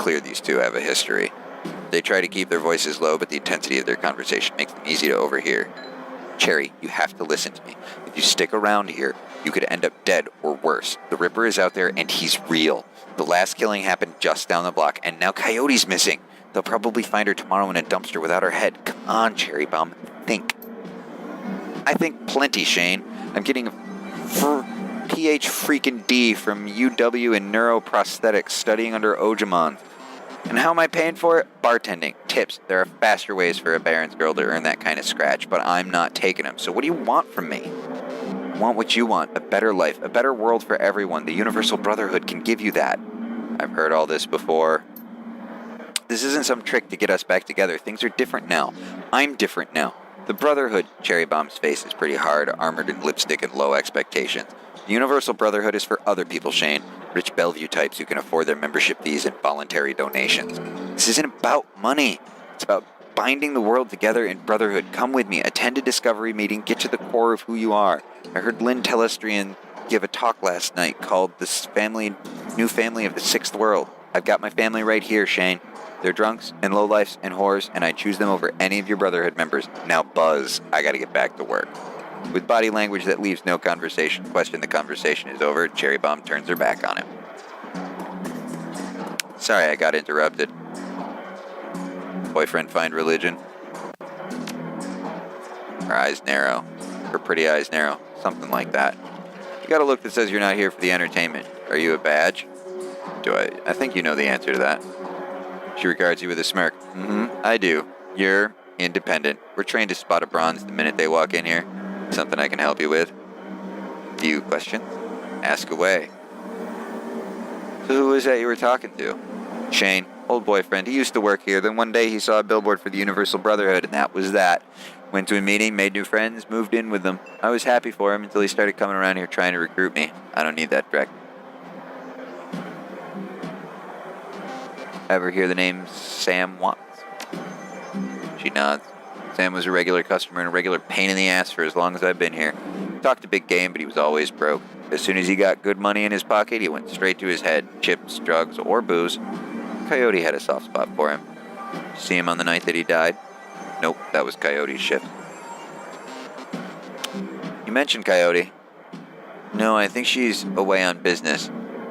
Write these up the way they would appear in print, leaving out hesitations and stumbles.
clear these two have a history. They try to keep their voices low, but the intensity of their conversation makes them easy to overhear. Cherry, you have to listen to me. If you stick around here, you could end up dead or worse. The Ripper is out there and he's real. The last killing happened just down the block, and now Coyote's missing. They'll probably find her tomorrow in a dumpster without her head. Come on, Cherry Bomb, think. I think plenty, Shane. I'm getting a PH freaking D from UW in neuroprosthetics, studying under Ojamon. And how am I paying for it? Bartending. Tips. There are faster ways for a Baron's girl to earn that kind of scratch, but I'm not taking them. So what do you want from me? I want what you want. A better life. A better world for everyone. The Universal Brotherhood can give you that. I've heard all this before. This isn't some trick to get us back together. Things are different now. I'm different now. The Brotherhood. Cherry Bomb's face is pretty hard, armored in lipstick and low expectations. The Universal Brotherhood is for other people, Shane. Rich Bellevue types who can afford their membership fees and voluntary donations. This isn't about money. It's about binding the world together in brotherhood. Come with me. Attend a discovery meeting. Get to the core of who you are. I heard Lynn Telestrian give a talk last night called The New Family of the Sixth World. I've got my family right here, Shane. They're drunks and lowlifes and whores, and I choose them over any of your Brotherhood members. Now buzz. I gotta get back to work. With body language that leaves no question the conversation is over, Cherry Bomb turns her back on him. Sorry I got interrupted. Boyfriend find religion? Her eyes narrow. Her pretty eyes narrow. Something like that. You got a look that says you're not here for the entertainment. Are you a badge? I think you know the answer to that. She regards you with a smirk. I do. You're independent. We're trained to spot a bronze the minute they walk in here. Something I can help you with? Few questions? Ask away. So who was that you were talking to? Shane, old boyfriend. He used to work here. Then one day he saw a billboard for the Universal Brotherhood, and that was that. Went to a meeting, made new friends, moved in with them. I was happy for him until he started coming around here trying to recruit me. I don't need that direct. Ever hear the name Sam Watts? She nods. Sam was a regular customer and a regular pain in the ass for as long as I've been here. Talked a big game, but he was always broke. As soon as he got good money in his pocket, he went straight to his head. Chips, drugs, or booze. Coyote had a soft spot for him. See him on the night that he died? Nope, that was Coyote's shift. You mentioned Coyote. No, I think she's away on business.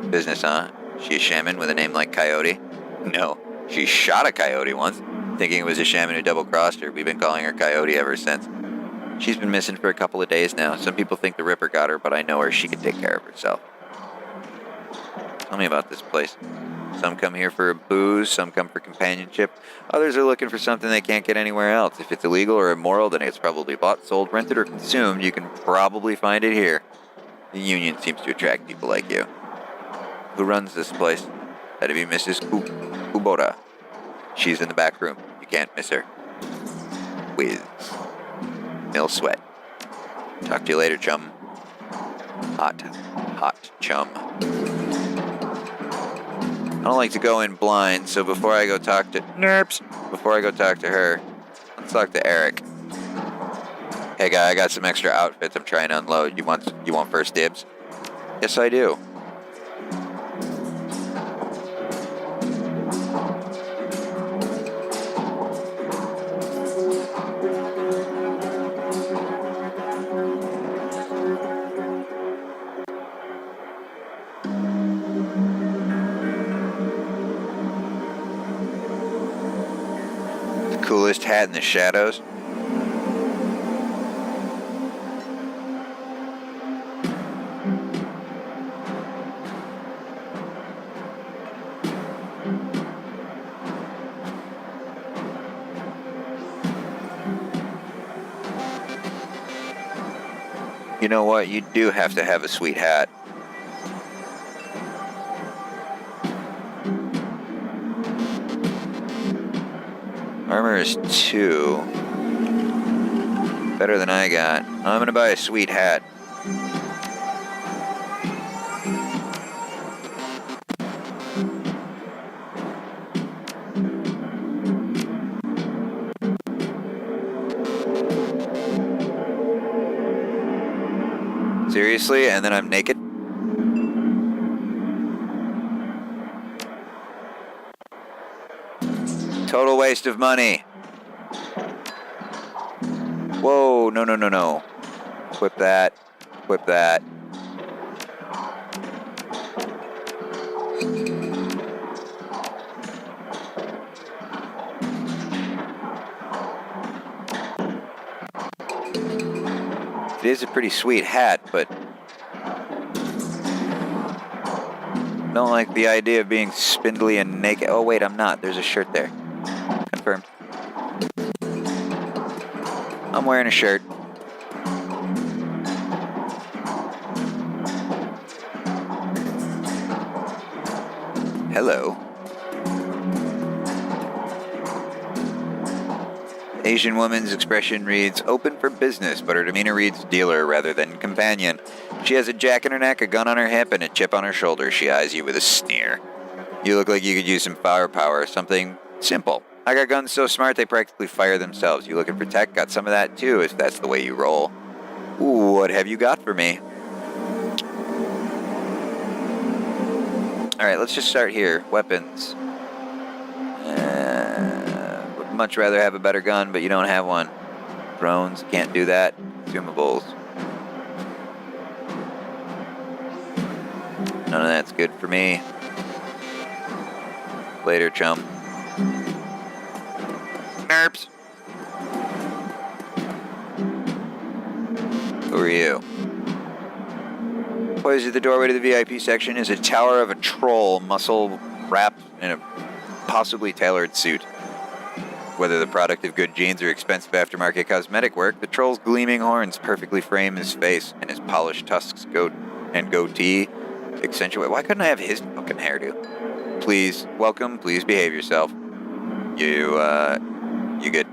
Business, huh? She a shaman with a name like Coyote? No, she shot a coyote once. Thinking it was a shaman who double-crossed her. We've been calling her Coyote ever since. She's been missing for a couple of days now. Some people think the Ripper got her, but I know her. She can take care of herself. Tell me about this place. Some come here for a booze, some come for companionship. Others are looking for something they can't get anywhere else. If it's illegal or immoral, then it's probably bought, sold, rented, or consumed. You can probably find it here. The Union seems to attract people like you. Who runs this place? That'd be Mrs. Kubota. She's in the back room. You can't miss her. Whiz. Mill sweat. Talk to you later, chum. Hot chum. I don't like to go in blind, so before I go talk to her, let's talk to Eric. Hey guy, I got some extra outfits I'm trying to unload. You want first dibs? Yes, I do. Coolest hat in the shadows. You know what? You do have to have a sweet hat. Armor is 2. Better than I got. I'm gonna buy a sweet hat. Seriously? And then I'm naked? Total waste of money. Whoa, no, no, no, no. Equip that. Equip that. It is a pretty sweet hat, but don't like the idea of being spindly and naked. Oh, wait, I'm not. There's a shirt there. Confirmed. I'm wearing a shirt. Hello. Asian woman's expression reads open for business, but her demeanor reads dealer rather than companion. She has a jack in her neck, a gun on her hip, and a chip on her shoulder. She eyes you with a sneer. You look like you could use some firepower, something simple. I got guns so smart they practically fire themselves. You looking for tech? Got some of that too, if that's the way you roll. Ooh, what have you got for me? Alright, let's just start here. Weapons. Would much rather have a better gun, but you don't have one. Drones, can't do that. Consumables. None of that's good for me. Later, chump. Nerps. Who are you? Poised at the doorway to the VIP section is a tower of a troll, muscle wrapped in a possibly tailored suit. Whether the product of good genes or expensive aftermarket cosmetic work, the troll's gleaming horns perfectly frame his face, and his polished tusks and goatee accentuate. Why couldn't I have his fucking hairdo? Please, welcome, please behave yourself. You good?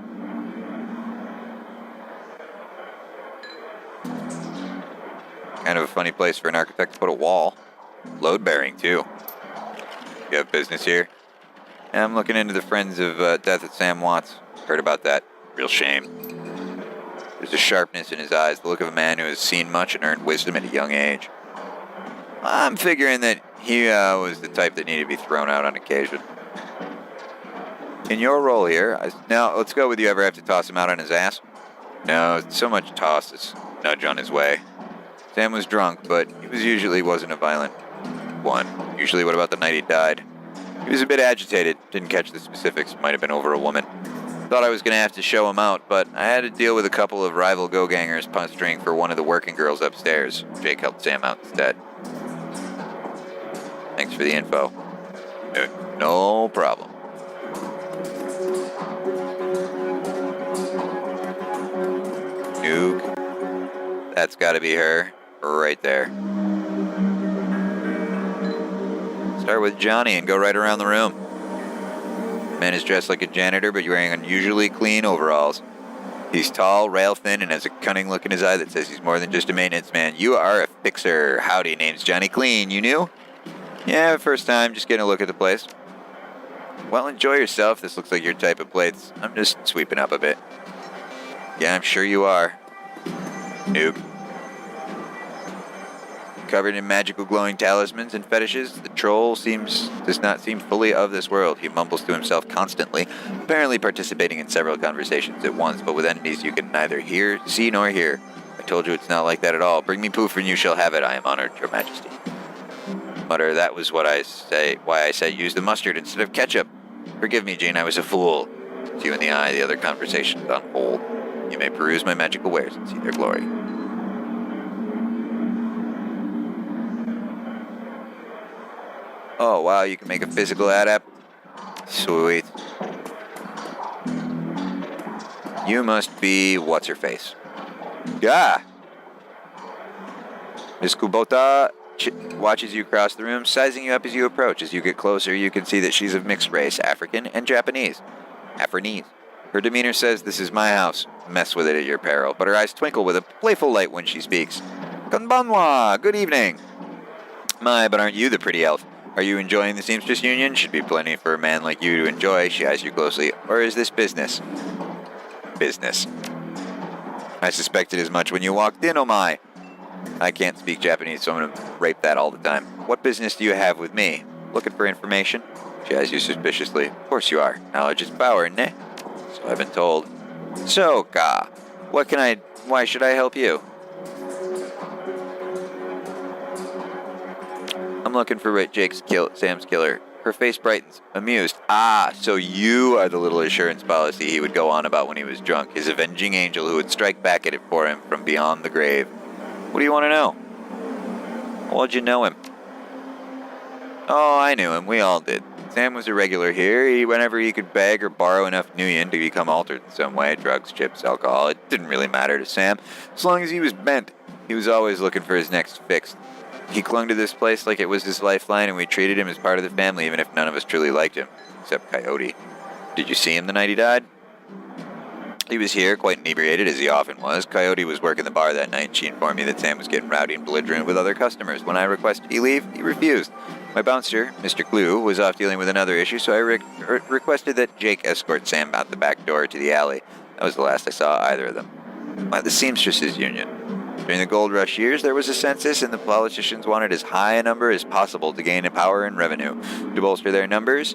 Kind of a funny place for an architect to put a wall. Load bearing, too. You have business here? I'm looking into the Friends of Death at Sam Watts. Heard about that. Real shame. There's a sharpness in his eyes, the look of a man who has seen much and earned wisdom at a young age. I'm figuring that he was the type that needed to be thrown out on occasion. In your role here, now let's go with you ever have to toss him out on his ass? No, so much toss is nudge on his way. Sam was drunk, but he wasn't a violent one. Usually, what about the night he died? He was a bit agitated, didn't catch the specifics, might have been over a woman. Thought I was going to have to show him out, but I had to deal with a couple of rival go-gangers posturing for one of the working girls upstairs. Jake helped Sam out instead. Thanks for the info. No problem. Nuke. That's got to be her, right there. Start with Johnny and go right around the room. The man is dressed like a janitor, but wearing unusually clean overalls. He's tall, rail thin, and has a cunning look in his eye that says he's more than just a maintenance man. You are a fixer. Howdy, name's Johnny Clean. You knew? Yeah, first time, just getting a look at the place. Well, enjoy yourself. This looks like your type of place. I'm just sweeping up a bit. Yeah, I'm sure you are. Noob. Covered in magical glowing talismans and fetishes, the troll does not seem fully of this world. He mumbles to himself constantly, apparently participating in several conversations at once, but with entities you can neither see nor hear. I told you it's not like that at all. Bring me poof and you shall have it. I am honored, your majesty. Mutter, that was why I said use the mustard instead of ketchup. Forgive me, Jane, I was a fool. It's you in the eye, the other conversation is on hold. You may peruse my magical wares and see their glory. Oh, wow, you can make a physical adept? Sweet. You must be what's-her-face. Yeah. Miss Kubota watches you across the room, sizing you up as you approach. As you get closer, you can see that she's of mixed race, African and Japanese. Afrinese. Her demeanor says, this is my house. Mess with it at your peril. But her eyes twinkle with a playful light when she speaks. Konbanwa, good evening. My, but aren't you the pretty elf? Are you enjoying the Seamstress Union? Should be plenty for a man like you to enjoy. She eyes you closely. Or is this business? Business. I suspected as much when you walked in, oh my. I can't speak Japanese, so I'm going to rape that all the time. What business do you have with me? Looking for information? She eyes you suspiciously. Of course you are. Knowledge is power, ne? So I've been told. So, Ka, why should I help you? I'm looking for Sam's killer. Her face brightens, amused. Ah, so you are the little assurance policy he would go on about when he was drunk, his avenging angel who would strike back at it for him from beyond the grave. What do you want to know? How'd you know him? Oh, I knew him. We all did. Sam was a regular here. Whenever he could beg or borrow enough Nuyen to become altered in some way, drugs, chips, alcohol, it didn't really matter to Sam. As long as he was bent, he was always looking for his next fix. He clung to this place like it was his lifeline, and we treated him as part of the family, even if none of us truly liked him, except Coyote. Did you see him the night he died? He was here, quite inebriated, as he often was. Coyote was working the bar that night, and she informed me that Sam was getting rowdy and belligerent with other customers. When I requested he leave, he refused. My bouncer, Mr. Glue, was off dealing with another issue, so I requested that Jake escort Sam out the back door to the alley. That was the last I saw either of them. By the Seamstresses Union. During the gold rush years, there was a census, and the politicians wanted as high a number as possible to gain power and revenue. To bolster their numbers,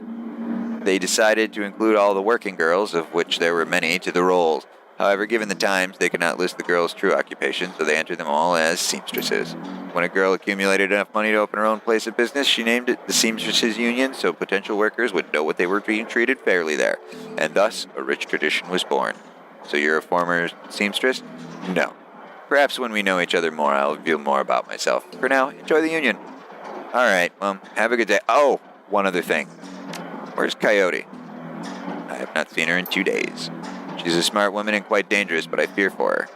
they decided to include all the working girls, of which there were many, to the rolls. However, given the times, they could not list the girls' true occupation, so they entered them all as seamstresses. When a girl accumulated enough money to open her own place of business, she named it the Seamstresses Union, so potential workers would know what they were being treated fairly there. And thus, a rich tradition was born. So you're a former seamstress? No. Perhaps when we know each other more, I'll reveal more about myself. For now, enjoy the union. All right, well, have a good day. Oh, one other thing. Where's Coyote? I have not seen her in 2 days. She's a smart woman and quite dangerous, but I fear for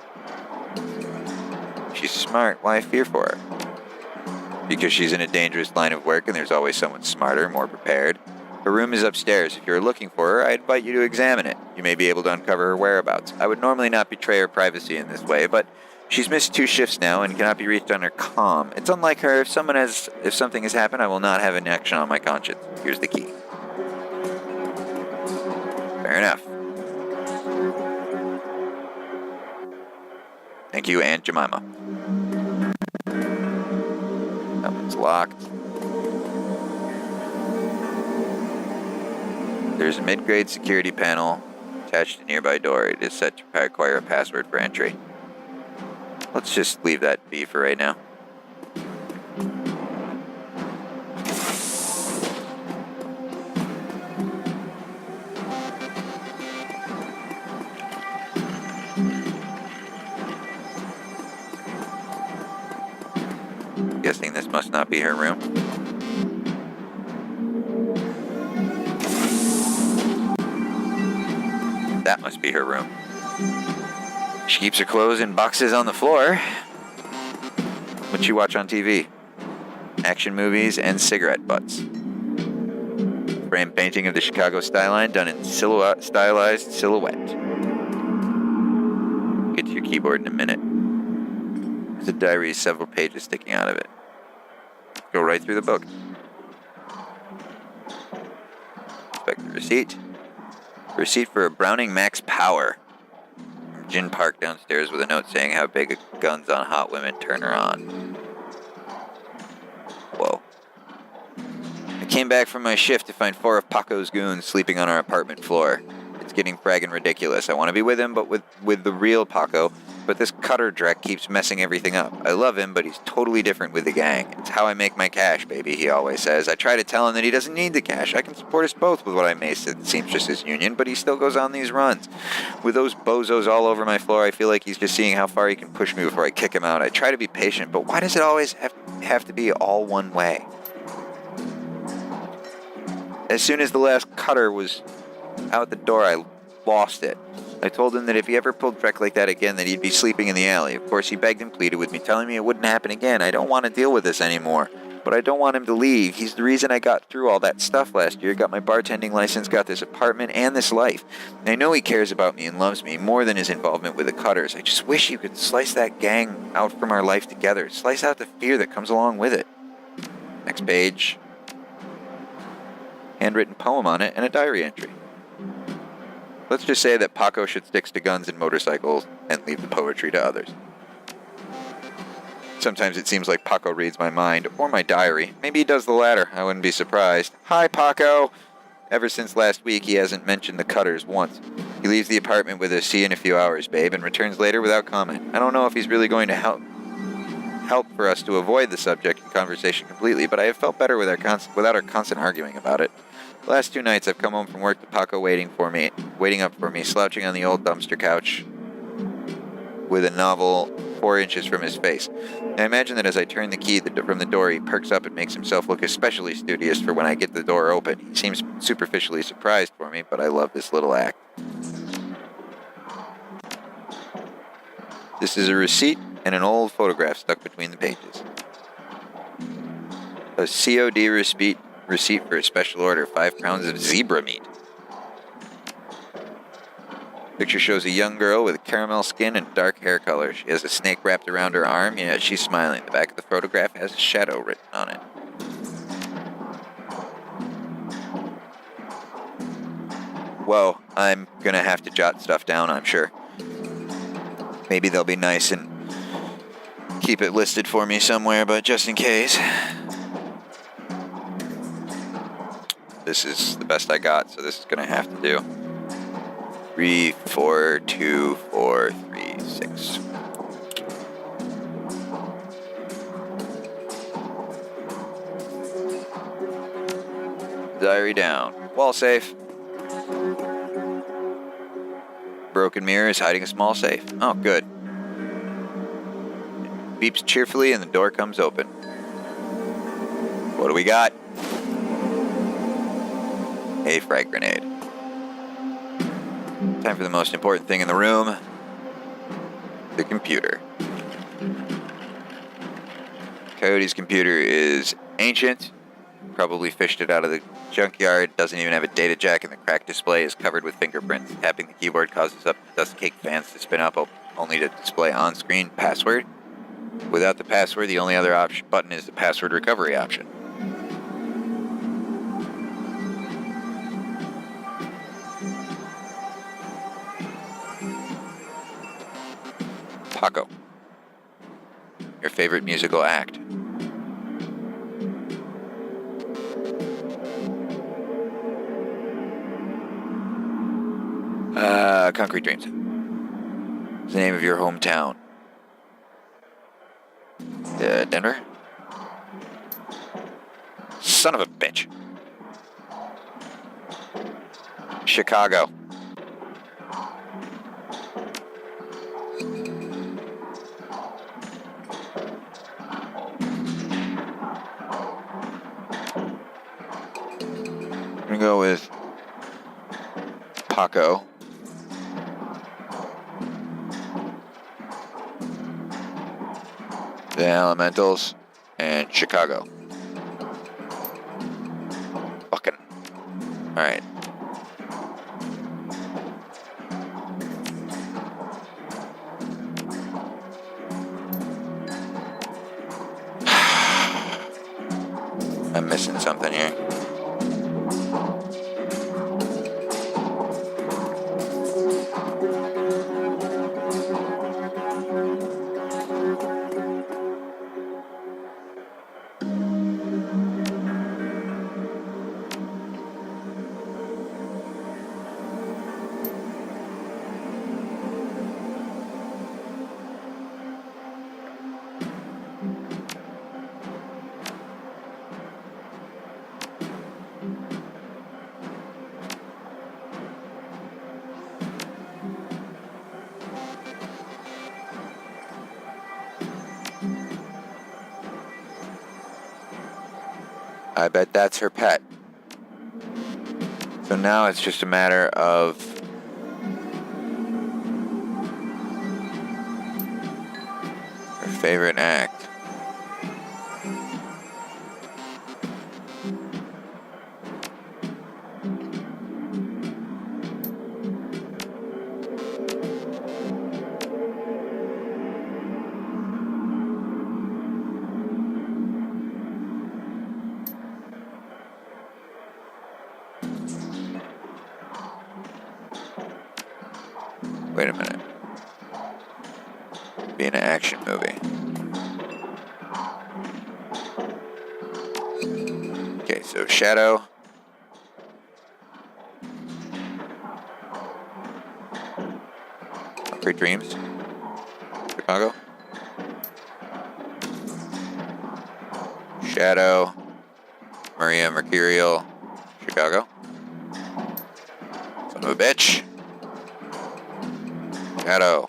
her. She's smart. Why fear for her? Because she's in a dangerous line of work and there's always someone smarter, more prepared. Her room is upstairs. If you're looking for her, I invite you to examine it. You may be able to uncover her whereabouts. I would normally not betray her privacy in this way, but she's missed 2 shifts now and cannot be reached on her comm. It's unlike her. If something has happened, I will not have an action on my conscience. Here's the key. Fair enough. Thank you, Aunt Jemima. That one's locked. There's a mid-grade security panel attached to a nearby door. It is set to require a password for entry. Let's just leave that be for right now. Guessing this must not be her room. That must be her room. She keeps her clothes in boxes on the floor. What'd she watch on TV? Action movies and cigarette butts. Frame painting of the Chicago skyline done in stylized silhouette. Get to your keyboard in a minute. There's a diary with several pages sticking out of it. Go right through the book. Inspect the receipt. Receipt for a Browning Max Power. Jin parked downstairs with a note saying how big guns on hot women turn her on. Whoa. I came back from my shift to find 4 of Paco's goons sleeping on our apartment floor. It's getting fraggin' ridiculous. I want to be with him, but with the real Paco. But this Cutter Drek keeps messing everything up. I love him, but he's totally different with the gang. It's how I make my cash, baby, he always says. I try to tell him that he doesn't need the cash. I can support us both with what I make at the Seamstresses Union, but he still goes on these runs. With those bozos all over my floor, I feel like he's just seeing how far he can push me before I kick him out. I try to be patient, but why does it always have to be all one way? As soon as the last Cutter was out the door, I lost it. I told him that if he ever pulled Drek like that again, that he'd be sleeping in the alley. Of course, he begged and pleaded with me, telling me it wouldn't happen again. I don't want to deal with this anymore. But I don't want him to leave. He's the reason I got through all that stuff last year. Got my bartending license, got this apartment, and this life. And I know he cares about me and loves me more than his involvement with the Cutters. I just wish you could slice that gang out from our life together. Slice out the fear that comes along with it. Next page. Handwritten poem on it and a diary entry. Let's just say that Paco should stick to guns and motorcycles and leave the poetry to others. Sometimes it seems like Paco reads my mind, or my diary. Maybe he does the latter. I wouldn't be surprised. Hi, Paco! Ever since last week, he hasn't mentioned the Cutters once. He leaves the apartment with a "see you in a few hours, babe," and returns later without comment. I don't know if he's really going to help for us to avoid the subject and conversation completely, but I have felt better without our constant arguing about it. The last 2 nights, I've come home from work to Paco waiting up for me, slouching on the old dumpster couch with a novel 4 inches from his face. I imagine that as I turn the key from the door, he perks up and makes himself look especially studious for when I get the door open. He seems superficially surprised for me, but I love this little act. This is a receipt and an old photograph stuck between the pages. A COD receipt for a special order, 5 pounds of zebra meat. Picture shows a young girl with caramel skin and dark hair color. She has a snake wrapped around her arm, yet she's smiling. The back of the photograph has shadow written on it. Whoa, I'm gonna have to jot stuff down, I'm sure. Maybe they'll be nice and keep it listed for me somewhere, but just in case. This is the best I got, so this is gonna have to do. 3, 4, 2, 4, 3, 6. Diary down. Wall safe. Broken mirror is hiding a small safe. Oh, good. It beeps cheerfully and the door comes open. What do we got? A frag grenade. Time for the most important thing in the room. The computer. Coyote's computer is ancient. Probably fished it out of the junkyard. Doesn't even have a data jack, and the cracked display is covered with fingerprints. Tapping the keyboard causes up dust cake fans to spin up, only to display on-screen password. Without the password, the only other button is the password recovery option. Paco. Your favorite musical act? Concrete Dreams. What's the name of your hometown? Denver? Son of a bitch. Chicago. I'm gonna go with Paco. The Elementals and Chicago. Fucking. Alright. I'm missing something here. I bet that's her pet. So now it's just a matter of her favorite act. Wait a minute. Be an action movie. So Shadow. Great Dreams. Chicago. Shadow. Maria Mercurial. Chicago. Son of a bitch. Shadow.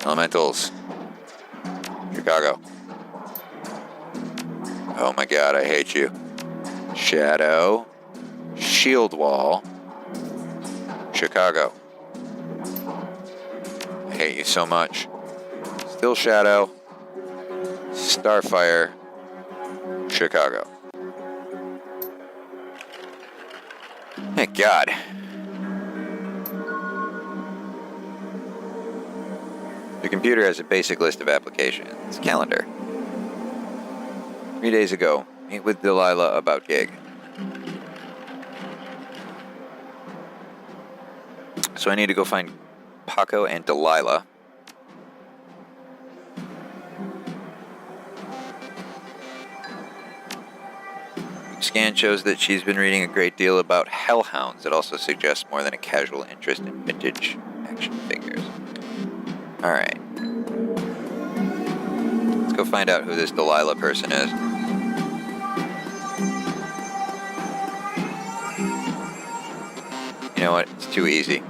Elementals. Chicago. Oh my god, I hate you. Shadow. Shield Wall. Chicago. I hate you so much. Still Shadow. Starfire. Chicago. Thank God. The computer has a basic list of applications. Calendar. 3 days ago, meet with Delilah about gig. So I need to go find Paco and Delilah. Scan shows that she's been reading a great deal about hellhounds. It also suggests more than a casual interest in vintage action figures. Alright. Let's go find out who this Delilah person is. You know what? It's too easy.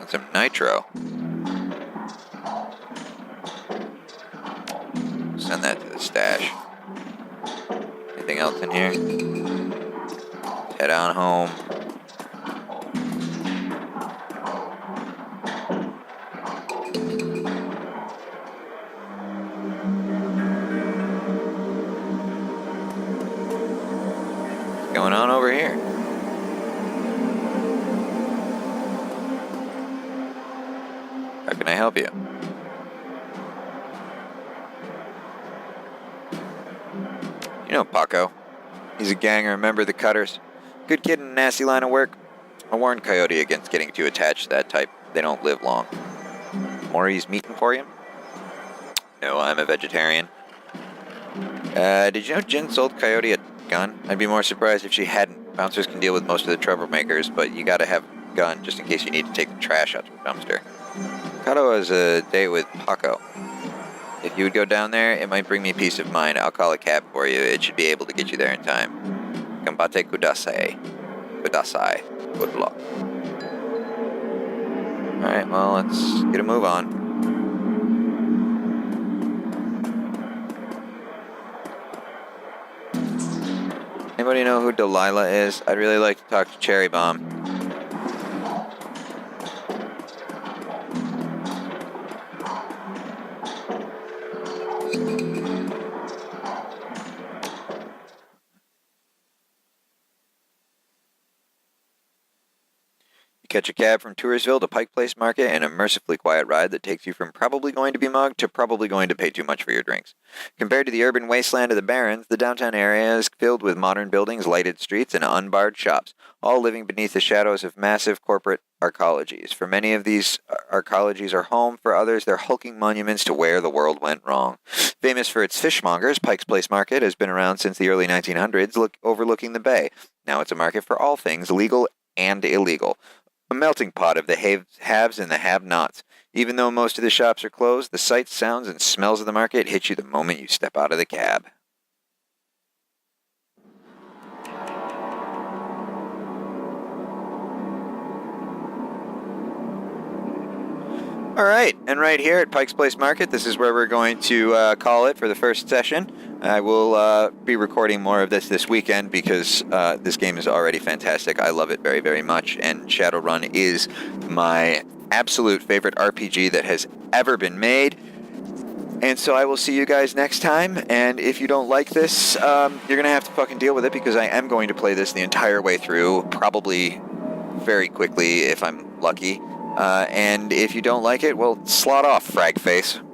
Some nitro. Send that to the stash. Anything else in here? Head on home. What's going on over here? How can I help you? You know Paco. He's a ganger, a member of the Cutters. Good kid in a nasty line of work. I warned Coyote against getting too attached to that type. They don't live long. Maury's Meat Emporium? No, I'm a vegetarian. Did you know Jen sold Coyote a gun? I'd be more surprised if she hadn't. Bouncers can deal with most of the troublemakers, but you gotta have a gun just in case you need to take the trash out to a dumpster. Kato has a date with Paco. If you would go down there, it might bring me peace of mind. I'll call a cab for you. It should be able to get you there in time. Gambate kudasai. Kudasai. Good luck. Alright, well, let's get a move on. Anybody know who Delilah is? I'd really like to talk to Cherry Bomb. Catch a cab from Toursville to Pike Place Market and a mercifully quiet ride that takes you from probably going to be mugged to probably going to pay too much for your drinks. Compared to the urban wasteland of the Barrens, the downtown area is filled with modern buildings, lighted streets, and unbarred shops, all living beneath the shadows of massive corporate arcologies. For many of these arcologies are home, for others they're hulking monuments to where the world went wrong. Famous for its fishmongers, Pike's Place Market has been around since the early 1900s, overlooking the bay. Now it's a market for all things legal and illegal. A melting pot of the haves and the have-nots. Even though most of the shops are closed, the sights, sounds, and smells of the market hit you the moment you step out of the cab. All right, and right here at Pike's Place Market, this is where we're going to call it for the first session. I will be recording more of this weekend because this game is already fantastic. I love it very, very much, and Shadowrun is my absolute favorite RPG that has ever been made. And so I will see you guys next time, and if you don't like this, you're going to have to fucking deal with it because I am going to play this the entire way through, probably very quickly if I'm lucky. And if you don't like it, well, slot off, frag face.